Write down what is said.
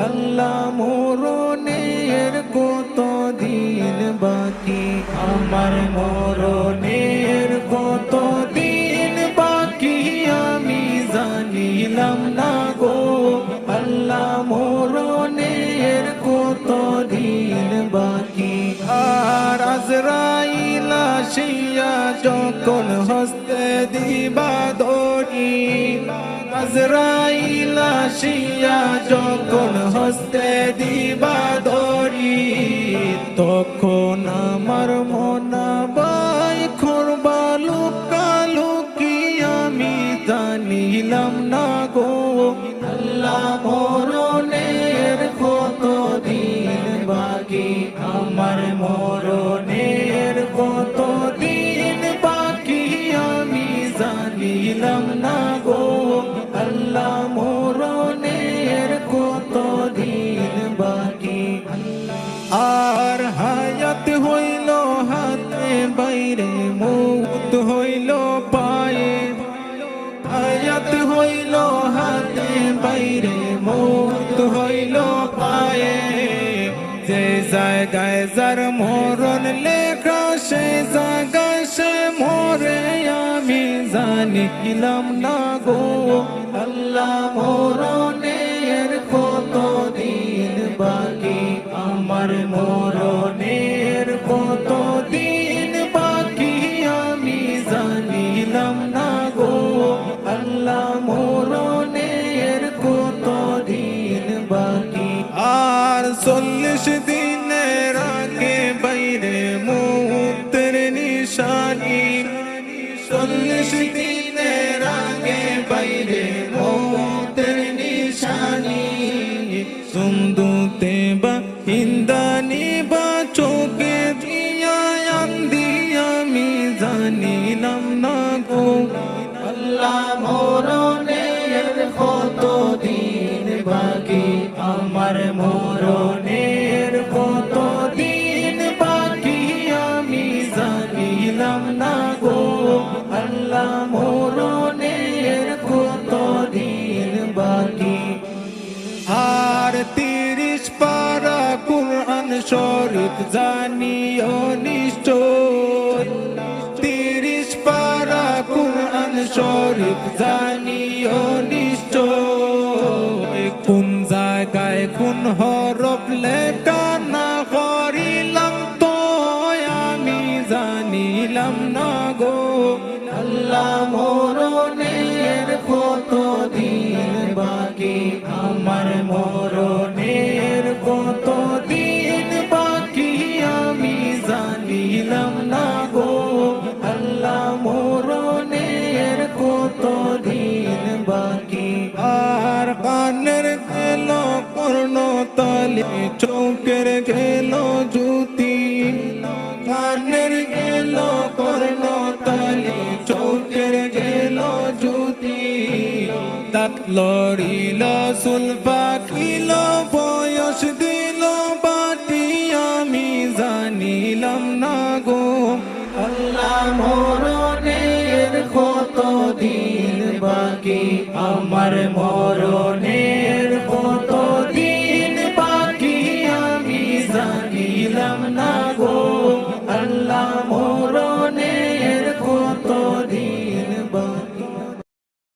আল্লাহ মরণের কত দিন বাকি, আমার মরণের কত দিন বাকি আমি জানিলাম না গো। আল্লাহ মরণের কত দিন বাকি। আর আজরাইল আসিয়া যখন হস্তে দিবা দড়ি, আজরাইল আসিয়া যখন হস্তে দিবা দড়ি, তখন আমার মনাবাই করবা লুকালুকি আমি জানিলাম না গো। আল্লাহ মরণের কত দিন বাকি, আমার মরণের কত দিন বাকি আমি জানিলাম না গো। আল্লাহ মরণের কত দিন বাকি। আর হায়াত হইল হাতে বাইরে, মৌত হইল পায়ে, হায়াত হইল হাতে বাইরে, মৌত হইল পায়ে। যে জায়গায় যার মরণ লেখা সে জায়গায় সে মরে আমি জানিলাম না গো। আল্লাহ মরণের কত দিন বাকি, আমার মরণের কত দিন বাকি আমি জানিলাম না গো। আল্লাহ মরণের কত দিন বাকি। আর 40 দিনের আগে বাইরে মুক্তের নিশানি, 40 দিনের আগে বাইরে মুক্তের নিশানি। সুন্দুতে বা হিন্দানি বা চোখে দিয়া আন্দি আমি জানিলাম না গো। আল্লাহ মরণের কত দিন বাকি, আমার মরণের কত দিন বাকি আমি জানিলাম না গো। আল্লাহ মরণের কত দিন বাকি। আর 30 পারা কুরআন শরীফ জানিও নিশ্চয়, 30 পারা কুরআন শরীফ জানিও নিশ্চয়। কোন জায়গায় কোন হরফ লেখা না করিলাম তো আমি জানিলাম না গো। আল্লাহ মরণের কত দিন বাকি, আমার মরণের কত দিন বাকি আমি জানিলাম না গো। আল্লাহ মরণের কত দিন বাকি। আর কানের গেল কর্ণতালি, চোখের গেল জ্যোতি, কানের গেল কর্ণতালি, চোখের গেল জ্যোতি। তাক লড়িল চুল পাকিল, বয়স দিল বাটি আমি জানিলাম না গো। আল্লাহ মরণের কত দিন বাকি, আমার মরণ